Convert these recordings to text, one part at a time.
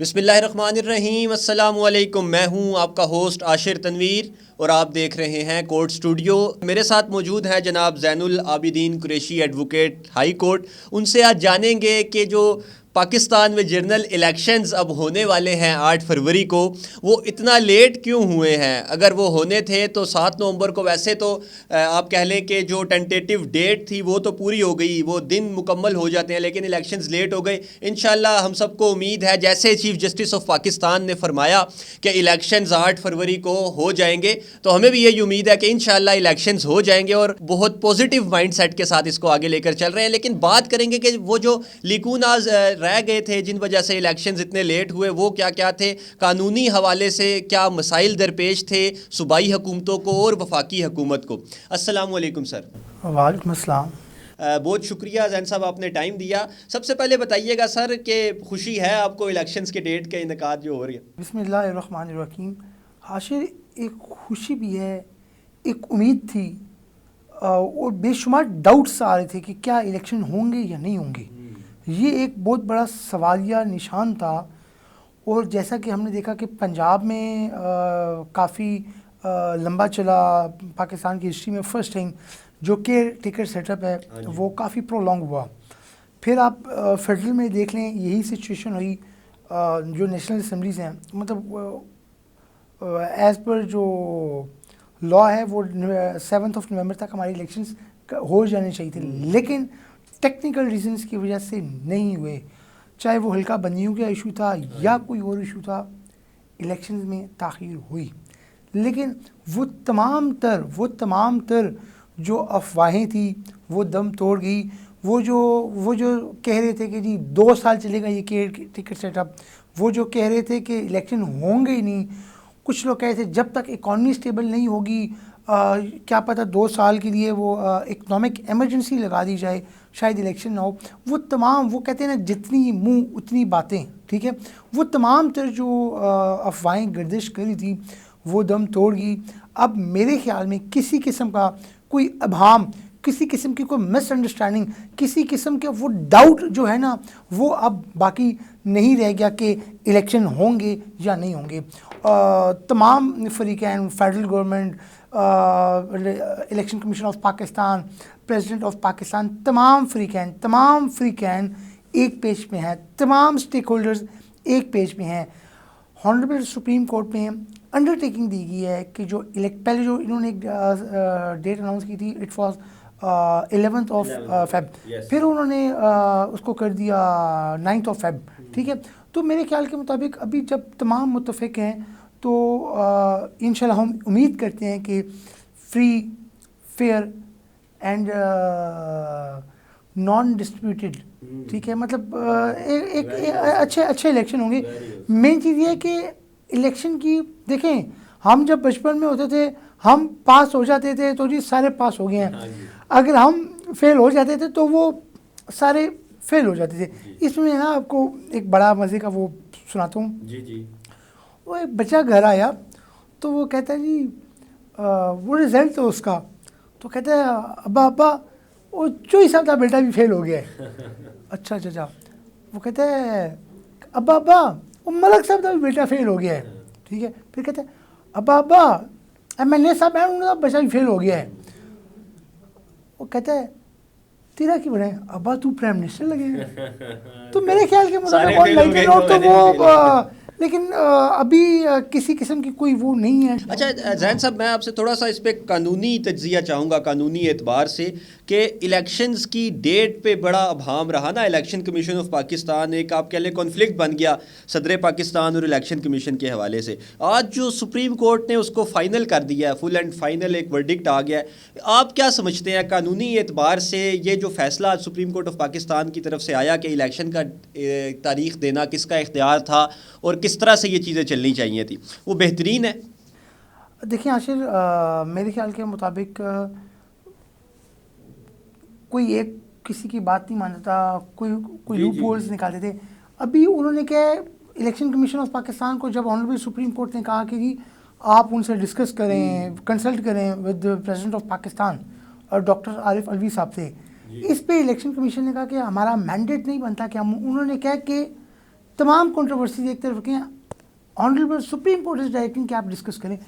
बिस्मिल्लाहिर्रहमानिर्रहीम अस्सलाम वालेकुम। मैं हूं आपका होस्ट आशिर तनवीर और आप देख रहे हैं कोर्ट स्टूडियो। मेरे साथ मौजूद है जनाब Zainul Abidin Qureshi advocate high court. उनसे आज जानेंगे कि जो पाकिस्तान में जनरल इलेक्शंस अब होने वाले हैं 8 फरवरी को, वो इतना लेट क्यों हुए हैं। अगर वो होने थे तो 7 नवंबर को, वैसे तो आप कह लें कि जो टेंटेटिव डेट थी वो तो पूरी हो गई, वो दिन मुकम्मल हो जाते हैं, लेकिन इलेक्शंस लेट हो गए। इंशाल्लाह हम सबको उम्मीद है, जैसे चीफ जस्टिस ऑफ पाकिस्तान ने फरमाया कि इलेक्शंस 8 फरवरी को हो जाएंगे, तो हमें भी यही उम्मीद है कि इंशाल्लाह इलेक्शंस हो जाएंगे और बहुत पॉजिटिव माइंडसेट के साथ इसको आगे लेकर चल रहे हैं। लेकिन बात करेंगे कि वो जो लिकूनाज रह गए थे जिन वजह से इलेक्शंस इतने लेट हुए, वो क्या क्या थे, कानूनी हवाले से क्या मसाइल दरपेश थे सूबाई हुकूमतों को और वफाकी हुकूमत को। अस्सलाम वालेकुम सर। वालेकुम अस्सलाम। बहुत शुक्रिया जैन साहब, आपने टाइम दिया। सबसे पहले बताइएगा सर कि खुशी है आपको इलेक्शंस के डेट के इनेकाद जो हो रही है। बिस्मिल्लाहिर्रहमानिर्रहीम। हाशिर, एक खुशी भी है, एक उम्मीद थी और बेशुमार डाउट्स आ रहे थे कि क्या इलेक्शन होंगे या नहीं होंगे। ये एक बहुत बड़ा सवालिया निशान था। और जैसा कि हमने देखा कि पंजाब में काफ़ी लंबा चला, पाकिस्तान की हिस्ट्री में फ़र्स्ट टाइम जो केयर टेकर सेटअप है वो काफ़ी प्रोलॉन्ग हुआ। फिर आप फेडरल में देख लें, यही सिचुएशन हुई। जो नेशनल असम्बलीज़ हैं, मतलब एज़ पर जो लॉ है वो 7 नवंबर तक हमारे इलेक्शंस हो जाने चाहिए थे, लेकिन टेक्निकल रीजंस की वजह से नहीं हुए। चाहे वो हल्का बंदियों का इशू था या कोई और इशू था, इलेक्शंस में ताख़ीर हुई। लेकिन वो तमाम तर जो अफवाहें थी वो दम तोड़ गई। वो जो कह रहे थे कि जी 2 साल चलेगा ये केयर टेकर सेटअप, वो जो कह रहे थे कि इलेक्शन होंगे ही नहीं। कुछ लोग कह रहे थे जब तक इकॉनमी स्टेबल नहीं होगी, क्या पता 2 साल के लिए वो इकनॉमिक एमरजेंसी लगा दी जाए, शायद इलेक्शन ना हो। वो तमाम, वो कहते हैं ना, जितनी मुंह उतनी बातें, ठीक है। वो तमाम तर जो अफवाहें गर्दिश करी थी वो दम तोड़ गई। अब मेरे ख्याल में किसी किस्म का कोई अभाम, किसी किस्म की कोई मिसअंडरस्टैंडिंग, किसी किस्म के वो डाउट जो है ना, वो अब बाकी नहीं रह गया कि इलेक्शन होंगे या नहीं होंगे। तमाम फरीक़ैन, federal government, election commission of Pakistan, president of Pakistan, तमाम फ़रीक़ैन एक पेज में हैं, तमाम स्टेक होल्डर्स एक पेज में हैं। हॉनरेबल सुप्रीम कोर्ट में अंडरटेकिंग दी गई है कि जो पहले जो इन्होंने एक डेट अनाउंस की थी, it was 11th of Feb, फिर उन्होंने उसको कर दिया 9th ऑफ फेब, ठीक है। तो मेरे ख्याल के मुताबिक अभी जब तमाम मुत्तफ़िक हैं तो इंशाल्लाह हम उम्मीद करते हैं कि free, fair and non distributed, ठीक है, मतलब एक अच्छे इलेक्शन होंगे। मेन चीज़ ये है कि इलेक्शन की, देखें, हम जब बचपन में होते थे हम पास हो जाते थे तो जी सारे पास हो गए हैं, अगर हम फेल हो जाते थे तो वो सारे फेल हो जाते थे। इसमें ना आपको एक बड़ा मज़े का वो सुनाता हूँ। जी। वो एक बच्चा घर आया तो वो कहता है जी वो रिज़ल्ट तो उसका, तो कहता है अब्बा वो चोई साहब का बेटा भी फेल हो गया है। अच्छा। वो कहता है अब्बा वो मलक साहब का भी बेटा फेल हो गया है, ठीक है। फिर कहता है अब्बा MLA साहब है उनका बच्चा भी फेल हो गया है। वो कहता है तेरा क्यों बना है? अब्बा तू प्राइम मिनिस्टर लगेगा। तो मेरे ख्याल के मुताबिक तो लेकिन अभी किसी किस्म की कोई वो नहीं है। अच्छा जैन साहब, मैं आपसे थोड़ा सा इस पर कानूनी तज्जिया चाहूँगा, कानूनी एतबार से, कि इलेक्शंस की डेट पे बड़ा अभाम रहा ना। इलेक्शन कमीशन ऑफ पाकिस्तान एक, आप कह लें, कॉन्फ्लिक्ट बन गया सदर पाकिस्तान और इलेक्शन कमीशन के हवाले से। आज जो सुप्रीम कोर्ट ने उसको फ़ाइनल कर दिया है, फुल एंड फाइनल एक वर्डिक्ट आ गया है। आप क्या समझते हैं कानूनी एतबार से ये जो फ़ैसला आज सुप्रीम कोर्ट ऑफ पाकिस्तान की तरफ से आया कि इलेक्शन का तारीख़ देना किसका इख्तियार था और किस तरह से ये चीज़ें चलनी चाहिए थी, वो बेहतरीन है? देखिए आशिर, मेरे ख्याल के मुताबिक कोई एक किसी की बात नहीं मानता, कोई लूप होल्स निकालते थे। अभी उन्होंने क्या है, इलेक्शन कमीशन ऑफ पाकिस्तान को जब ऑनरेबल सुप्रीम कोर्ट ने कहा कि जी आप उनसे डिस्कस करें, कंसल्ट करें विद प्रेसिडेंट ऑफ पाकिस्तान और डॉक्टर आरिफ अलवी साहब से, इस पे इलेक्शन कमीशन ने कहा कि हमारा मैंडेट नहीं बनता कि हम, उन्होंने कहा कि तमाम कंट्रोवर्सीज एक तरफ रखें, honourable supreme court is directing कि आप डिस्कस करें।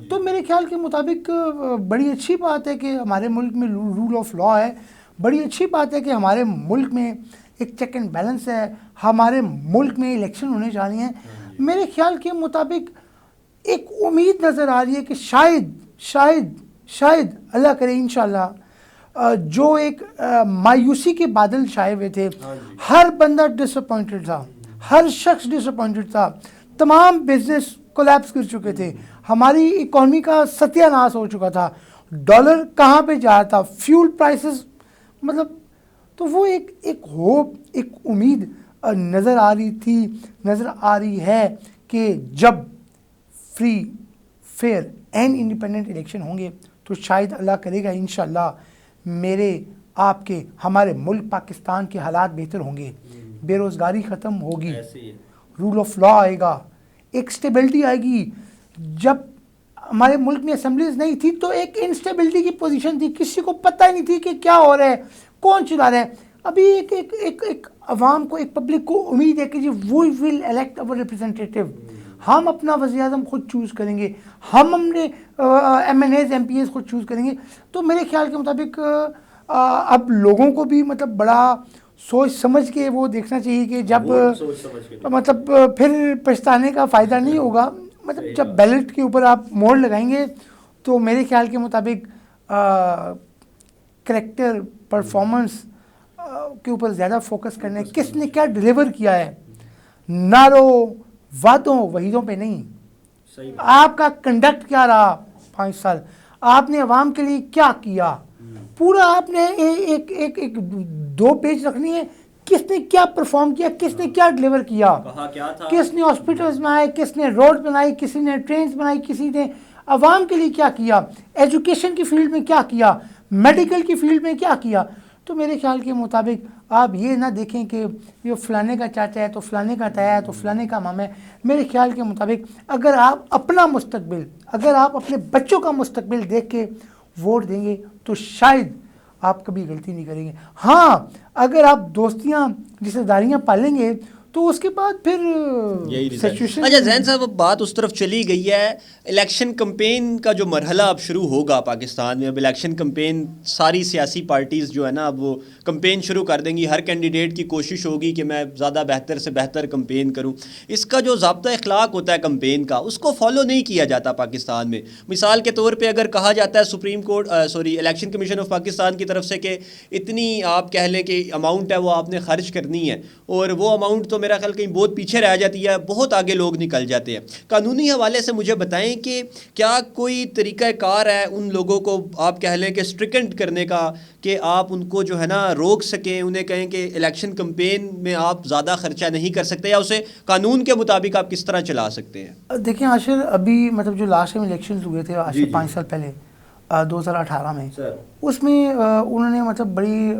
तो मेरे ख्याल के मुताबिक बड़ी अच्छी बात है कि हमारे मुल्क में रूल ऑफ लॉ है, बड़ी अच्छी बात है कि हमारे मुल्क में एक चेक एंड बैलेंस है, हमारे मुल्क में इलेक्शन होने जा रही हैं। मेरे ख्याल के मुताबिक एक उम्मीद नज़र आ रही है कि शायद अल्लाह करे इंशाल्लाह जो एक मायूसी के बादल छाए हुए थे, हर बंदा डिसअपॉइंटेड था, हर शख्स डिसअपॉइंटेड था, तमाम बिजनेस कोलैप्स कर चुके थे, हमारी इकॉनमी का सत्यानाश हो चुका था, डॉलर कहाँ पे जा रहा था, फ्यूल प्राइसेस, मतलब तो वो एक होप, एक उम्मीद नज़र आ रही थी, नज़र आ रही है कि जब free fair and independent election होंगे तो शायद अल्लाह करेगा इंशाल्लाह मेरे आपके हमारे मुल्क पाकिस्तान के हालात बेहतर होंगे, बेरोज़गारी ख़त्म होगी, रूल ऑफ लॉ आएगा, एक स्टेबिलिटी आएगी। जब हमारे मुल्क में असेंबलीज नहीं थी तो एक इंस्टेबिलिटी की पोजीशन थी, किसी को पता ही नहीं थी कि क्या हो रहा है, कौन चला रहा है। अभी एक अवाम को, एक पब्लिक को उम्मीद है कि जी we will elect our representative, हम अपना वज़ीर-ए-आज़म खुद चूज़ करेंगे, हम अपने MNAs MPs खुद चूज़ करेंगे। तो मेरे ख्याल के मुताबिक अब लोगों को भी मतलब बड़ा सोच समझ के वो देखना चाहिए कि जब मतलब फिर पछताने का फ़ायदा नहीं होगा। मतलब जब बैलेट के ऊपर आप मोहर लगाएंगे तो मेरे ख्याल के मुताबिक करैक्टर परफॉर्मेंस के ऊपर ज़्यादा फोकस करना है, किसने क्या डिलीवर किया है, नारों वादों वहीदों पे नहीं, आपका कंडक्ट क्या रहा 5 साल, आपने अवाम के लिए क्या किया, पूरा आपने एक 2 पेज रखनी है, किसने क्या परफॉर्म किया, किसने क्या डिलीवर किया, क्या था? किसने हॉस्पिटल्स बनाए, किसने रोड बनाई, किसी ने ट्रेन्स बनाई, किसी ने अवाम के लिए क्या किया, एजुकेशन की फील्ड में क्या किया, मेडिकल की फील्ड में क्या किया। तो मेरे ख्याल के मुताबिक आप ये ना देखें कि ये फ़लाने का चाचा है तो फ़लाने का ताया है तो फ़लाने का मामा है। मेरे ख्याल के मुताबिक अगर आप अपना मुस्तकबिल, अगर आप अपने बच्चों का मुस्तकबिल देख के वोट देंगे तो शायद आप कभी गलती नहीं करेंगे। हाँ, अगर आप दोस्तियाँ रिश्तेदारियाँ पालेंगे तो उसके बाद फिर सिचुएशन। अच्छा जैन साहब, अब बात उस तरफ चली गई है, इलेक्शन कैंपेन का जो मरहला अब शुरू होगा पाकिस्तान में, अब इलेक्शन कैंपेन सारी सियासी पार्टीज़ जो है ना अब वो कैंपेन शुरू कर देंगी, हर कैंडिडेट की कोशिश होगी कि मैं ज़्यादा बेहतर से बेहतर कैंपेन करूं। इसका जो ज़ाब्ता इखलाक होता है कैंपेन का, उसको फॉलो नहीं किया जाता पाकिस्तान में। मिसाल के तौर पर अगर कहा जाता है supreme court election commission of Pakistan की तरफ से कि इतनी आप कह लें कि अमाउंट है वो आपने खर्च करनी है, और वो अमाउंट तो मेरा ख्याल कहीं बहुत पीछे रह जाती है, बहुत आगे लोग निकल जाते हैं। कानूनी हवाले से मुझे बताएं कि क्या कोई तरीक़ाकार है उन लोगों को आप कह लें कि स्ट्रिकेंट करने का, कि आप उनको जो है ना रोक सकें, उन्हें कहें कि इलेक्शन कैंपेन में आप ज़्यादा खर्चा नहीं कर सकते, या उसे कानून के मुताबिक आप किस तरह चला सकते हैं? देखिए आशिर, अभी मतलब जो लास्ट टाइम इलेक्शन हुए थे आज से 5 साल पहले 2018 में, उसमें उन्होंने मतलब बड़ी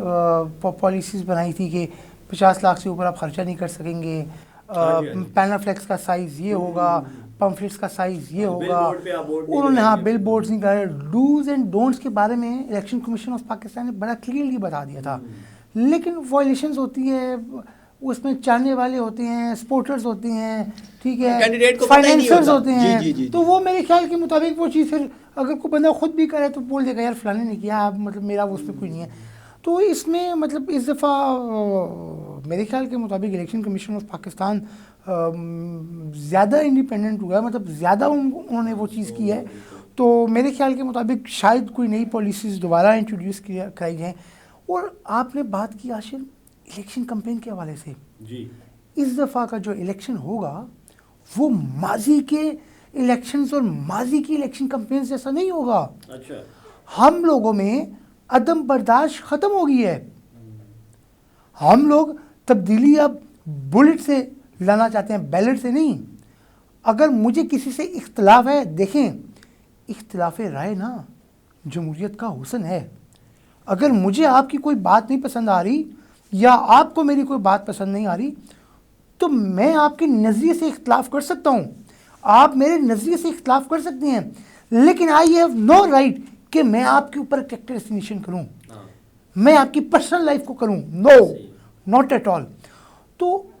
पॉलिसीज़ बनाई थी कि 50 लाख से ऊपर आप खर्चा नहीं कर सकेंगे, पैनल फ्लेक्स का साइज़ ये होगा, पम्फलेट्स का साइज़ ये होगा। उन्होंने हाँ बिल बोर्ड्स नहीं करे, डूज एंड डोंट्स के बारे में इलेक्शन कमीशन ऑफ पाकिस्तान ने बड़ा क्लियरली बता दिया था। लेकिन वायलेशंस होती है, उसमें चाहने वाले होते हैं, सपोर्टर्स होते हैं, ठीक है, फाइनेंसर्स होते हैं। तो वो मेरे ख्याल के मुताबिक वो चीज़ फिर अगर कोई बंदा खुद भी करे तो बोल देगा यार फलाने ने किया, अब मतलब मेरा उसमें कोई नहीं है। तो इसमें मतलब इस दफ़ा मेरे ख्याल के मुताबिक इलेक्शन कमीशन ऑफ पाकिस्तान ज़्यादा इंडिपेंडेंट हुआ है, मतलब ज़्यादा उन्होंने वो चीज़ की है। तो मेरे ख्याल के मुताबिक शायद कोई नई पॉलिसीज़ दोबारा इंट्रोड्यूस कराई जाएँ। और आपने बात की आशिर इलेक्शन कैंपेन के हवाले से जी, इस दफ़ा का जो इलेक्शन होगा वो माजी के इलेक्शंस और माजी की इलेक्शन कैंपेन जैसा नहीं होगा। अच्छा, हम लोगों में अदम बर्दाश्त ख़त्म हो गई है। हम लोग तब्दीली अब बुलेट से लाना चाहते हैं, बैलेट से नहीं। अगर मुझे किसी से इख्तलाफ है, देखें इख्तलाफ राय ना जमहूरियत का हुस्न है। अगर मुझे आपकी कोई बात नहीं पसंद आ रही या आपको मेरी कोई बात पसंद नहीं आ रही तो मैं आपके नज़रिए से इख्तलाफ कर सकता हूँ, आप मेरे नज़रिए से इख्तलाफ कर सकते हैं, लेकिन आई हैव नो राइट कि मैं आपके ऊपर कैरेक्टर एसिग्नेशन करूं, मैं आपकी पर्सनल लाइफ को करूं, नो, नॉट एट ऑल। तो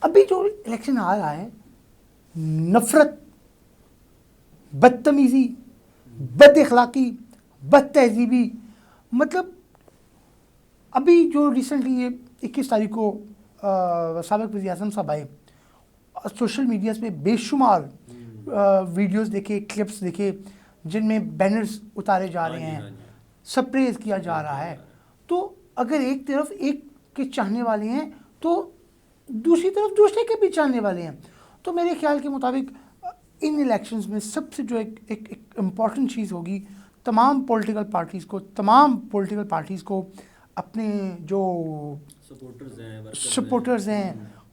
अभी जो इलेक्शन आ रहा है, नफरत, बदतमीजी, बद अखलाकी, बद तहजीबी, मतलब अभी जो रिसेंटली ये 21 तारीख को साबिक वज़ीर आज़म साहब आए, सोशल मीडियाज़ पे बेशुमार वीडियोस देखे, क्लिप्स देखे, जिनमें बैनर्स उतारे जा रहे हैं, सप्रेज किया जा रहा है। तो अगर एक तरफ एक के चाहने वाले हैं तो दूसरी तरफ दूसरे के भी चाहने वाले हैं। तो मेरे ख्याल के मुताबिक इन इलेक्शंस में सबसे जो एक इम्पॉर्टेंट चीज़ होगी, तमाम पॉलिटिकल पार्टीज़ को अपने जो सपोर्टर्स हैं,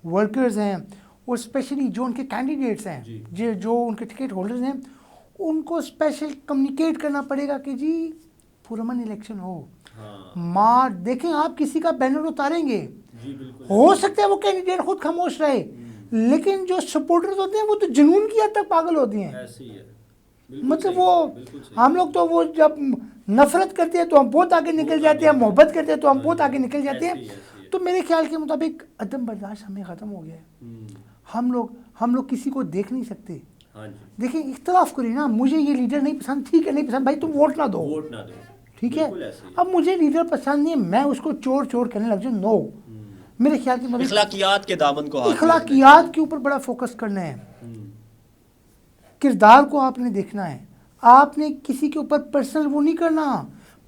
वर्कर्स हैं, और स्पेशली जो उनके कैंडिडेट्स हैं, जो उनके टिकट होल्डर्स हैं, उनको स्पेशल कम्युनिकेट करना पड़ेगा कि जी पुरअमन इलेक्शन हो। मार देखें, आप किसी का बैनर उतारेंगे, हो सकता है वो कैंडिडेट खुद खामोश रहे, लेकिन जो सपोर्टर्स होते हैं वो तो जुनून की हद तक पागल होते हैं। मतलब वो हम लोग तो वो जब नफरत करते हैं तो हम बहुत आगे निकल जाते हैं, मोहब्बत करते हैं तो हम बहुत आगे निकल जाते हैं। तो मेरे ख्याल के मुताबिक अदम बर्दाश्त हमें ख़त्म हो गया है। हम लोग किसी को देख नहीं सकते। देखिए, इख्तलाफ करिए ना, मुझे ये लीडर नहीं पसंद, ठीक है नहीं पसंद, भाई तुम वोट ना दो, ठीक है। अब मुझे लीडर पसंद नहीं है, मैं उसको चोर करने लग जाऊँ, नो। मेरे ख्याल के मुताबिक इखलाकियात के दामन को, इखलाकियात के ऊपर बड़ा फोकस करना है, किरदार को आपने देखना है। आपने किसी के ऊपर पर्सनल वो नहीं करना,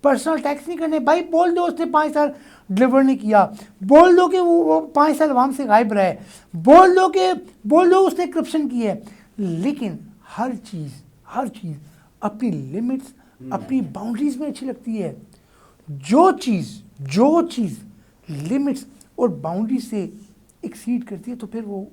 पर्सनल टैक्स नहीं करने। भाई बोल दो उसने 5 साल डिलीवर नहीं किया, बोल दो कि वो 5 साल आवाम से गायब रहे, बोल दो उसने करप्शन की है, लेकिन हर चीज़ अपनी लिमिट्स, अपनी बाउंड्रीज में अच्छी लगती है। जो चीज़ लिमिट्स और बाउंड्री से एक्सीड करती है तो फिर वो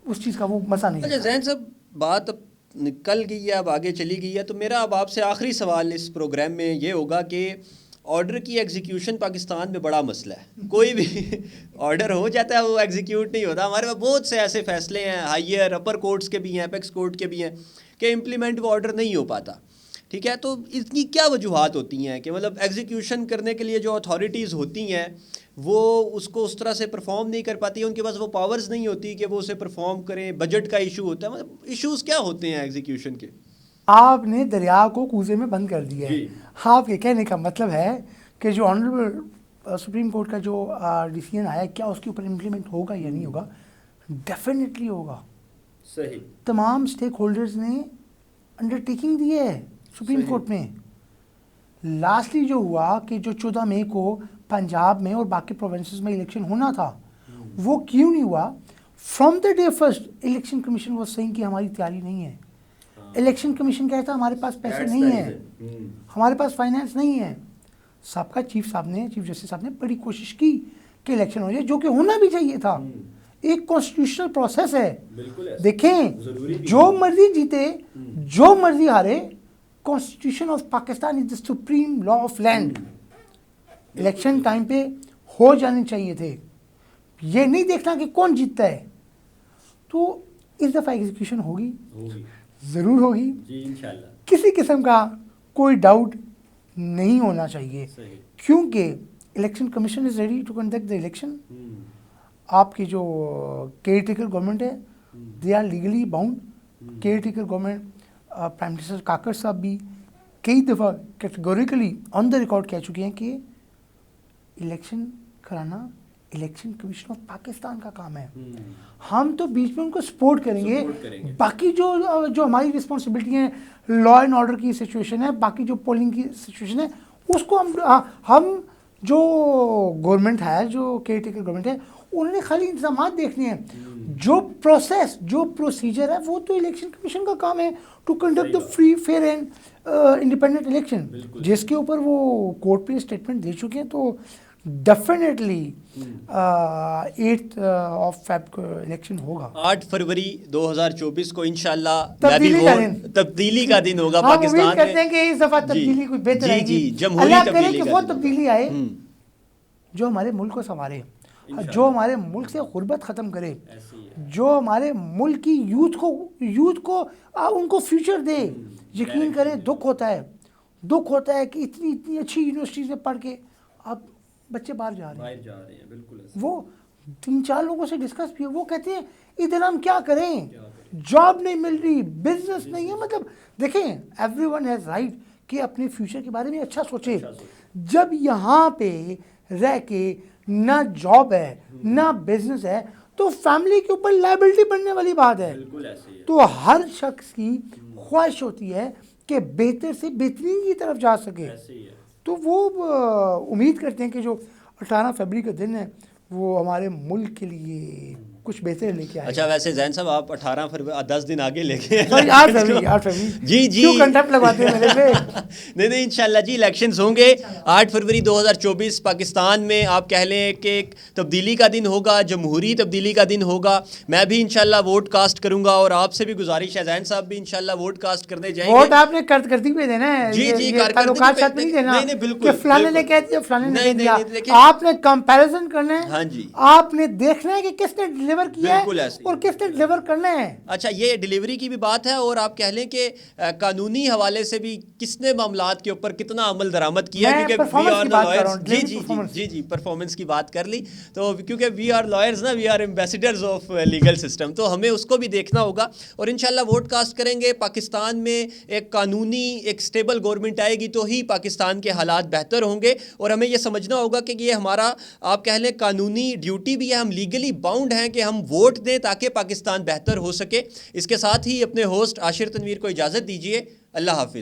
उस चीज़ का वो मज़ा नहीं। अच्छा जैन साहब, बात अब निकल गई है, अब आगे चली गई है, तो मेरा अब आपसे आखिरी सवाल इस प्रोग्राम में ये होगा कि ऑर्डर की एग्जीक्यूशन पाकिस्तान में बड़ा मसला है। कोई भी ऑर्डर हो जाता है वो एग्जीक्यूट नहीं होता। हमारे पास बहुत से ऐसे फैसले हैं, हायर अपर कोर्ट्स के भी हैं, अपेक्स कोर्ट के भी हैं, कि इम्प्लीमेंट वो ऑर्डर नहीं हो पाता। ठीक है, तो इसकी क्या वजूहात होती हैं कि मतलब एग्जीक्यूशन करने के लिए जो अथॉरिटीज़ होती हैं वो उसको उस तरह से परफॉर्म नहीं कर पाती है, उनके पास वो पावर्स नहीं होती कि वो उसे परफॉर्म करें, बजट का इशू होता है, मतलब इश्यूज़ क्या होते हैं एग्जीक्यूशन के? आपने दरिया को कूजे में बंद कर दिया है। आपके कहने का मतलब है कि जो ऑनरेबल सुप्रीम कोर्ट का जो डिसीजन आया, क्या उसके ऊपर इम्प्लीमेंट होगा या नहीं होगा? डेफिनेटली होगा। सही, तमाम स्टेक होल्डर्स ने अंडरटेकिंग दी है सुप्रीम कोर्ट में। लास्टली जो हुआ कि जो 14 मई को पंजाब में और बाकी प्रोविंसेस में इलेक्शन होना था, वो क्यों नहीं हुआ? From the day first election commission वो सेइंग कि हमारी तैयारी नहीं है। इलेक्शन कमीशन कहता है हमारे पास पैसे नहीं है, हमारे पास फाइनेंस नहीं है। सबका चीफ जस्टिस साहब ने बड़ी कोशिश की कि इलेक्शन हो जाए, जो कि होना भी चाहिए था। एक कॉन्स्टिट्यूशनल प्रोसेस है। देखें, जो मर्जी जीते, जो मर्जी हारे, constitution of Pakistan is the supreme law of land. Election time पे हो जाने चाहिए थे। ये नहीं देखना कि कौन जीतता है। तो इस दफ़ा एग्जीक्यूशन होगी, ज़रूर होगी जी, इंशाल्लाह। किसी किस्म का कोई डाउट नहीं होना चाहिए, क्योंकि election commission is ready to conduct the election. आपकी जो केयर टेकर गवर्नमेंट है, they are legally bound. Caretaker government, prime minister Kakar साहब भी कई दफ़ा कैटेगोरिकली ऑन द रिकॉर्ड कह चुके हैं कि इलेक्शन कराना इलेक्शन कमीशन ऑफ पाकिस्तान का काम है। हम तो बीच में उनको सपोर्ट करेंगे। बाकी जो हमारी रिस्पॉन्सिबिलिटी है, लॉ एंड ऑर्डर की सिचुएशन है, बाकी जो पोलिंग की सिचुएशन है, उसको हम जो गवर्नमेंट है, जो केयर टेकर गवर्नमेंट है, उन्होंने खाली इंतजाम देखने हैं। जो प्रोसेस, जो प्रोसीजर है, वो तो इलेक्शन कमीशन का काम है to conduct the free, fair and independent election, जिसके ऊपर वो कोर्ट पे स्टेटमेंट दे चुके हैं। तो डेफिनेटली 8 ऑफ फेब को इलेक्शन होगा। 8 फरवरी 2024 को इंशाल्लाह तब्दीली का दिन होगा पाकिस्तान में। उम्मीद करते हैं कि इस दफा तब्दीली कोई बेहतर आएगी। अल्लाह करे कि वो तब्दीली आए जो हमारे मुल्क को संवारे, जो हमारे मुल्क से गुर्बत ख़त्म करे, जो हमारे मुल्क की यूथ को उनको फ्यूचर दे। यकीन करें, दुख होता है कि इतनी अच्छी यूनिवर्सिटीज़ में पढ़ के अब बच्चे बाहर जा रहे हैं। बिल्कुल 3-4 लोगों से डिस्कस भी, वो कहते हैं इधर हम क्या करें, जॉब नहीं मिल रही, बिजनेस नहीं है। मतलब देखें, एवरीवन हैज राइट कि अपने फ्यूचर के बारे में अच्छा सोचे। जब यहाँ पे रह के ना जॉब है ना बिजनेस है तो फैमिली के ऊपर लायबिलिटी बनने वाली बात है। बिल्कुल ऐसे ही है। तो हर शख्स की ख्वाहिश होती है कि बेहतर से बेहतरीन की तरफ जा सके। ऐसे ही है। तो वो उम्मीद करते हैं कि जो 18 फरवरी का दिन है वो हमारे मुल्क के लिए कुछ बेहतर लेके आए। अच्छा, वैसे जैन साहब आप 18 फरवरी 10 दिन आगे लेके आए। सॉरी 8 फरवरी जी जी, क्यों कंटेम्प्ट लगवाते हैं मेरे पे? नहीं इंशाल्लाह जी, इलेक्शंस होंगे 8 फरवरी 2024 पाकिस्तान में। आप कह लें कि एक तब्दीली का दिन होगा, जमहूरी तब्दीली का दिन होगा। मैं भी इंशाल्लाह वोट कास्ट करूंगा और आपसे भी गुजारिश है, जैन साहब भी इंशाल्लाह वोट कास्ट करने जाएंगे। वोट आपने करती पे देना है। जी जी, ताल्लुकात साथ में नहीं देना। नहीं बिल्कुल, कि फलाने ने कह दिया फलाने ने नहीं, कह दिया। देखिए, आपने कंपैरिजन करना है। हाँ जी, आपने देखना है कि किसने डिलीवर किया बिल्कुल है ऐसे ही। और किसने डिलीवर करना है। अच्छा, ये डिलीवरी की भी बात है और आप कह लें कि कानूनी हवाले से भी किसने मामलात के ऊपर कितना अमल दरामद किया, मैं क्योंकि वी performance आर की द बात कर रहा लॉयर्स। हूँ, जी daily जी performance। जी जी, परफॉर्मेंस की बात कर ली। तो क्योंकि वी आर लॉयर्स ना, we are ambassadors of legal system, तो हमें उसको भी देखना होगा और इंशाल्लाह वोट कास्ट करेंगे। पाकिस्तान में एक कानूनी एक स्टेबल गवर्नमेंट आएगी तो ही पाकिस्तान के हालात बेहतर होंगे। और हमें ये समझना होगा कि ये हमारा आप कह लें कानूनी ड्यूटी भी है, हम लीगली बाउंड हैं कि हम वोट दें ताकि पाकिस्तान बेहतर हो सके। इसके साथ ही अपने होस्ट आशिर तनवीर को इजाज़त दीजिए। अल्लाह हाफिज़।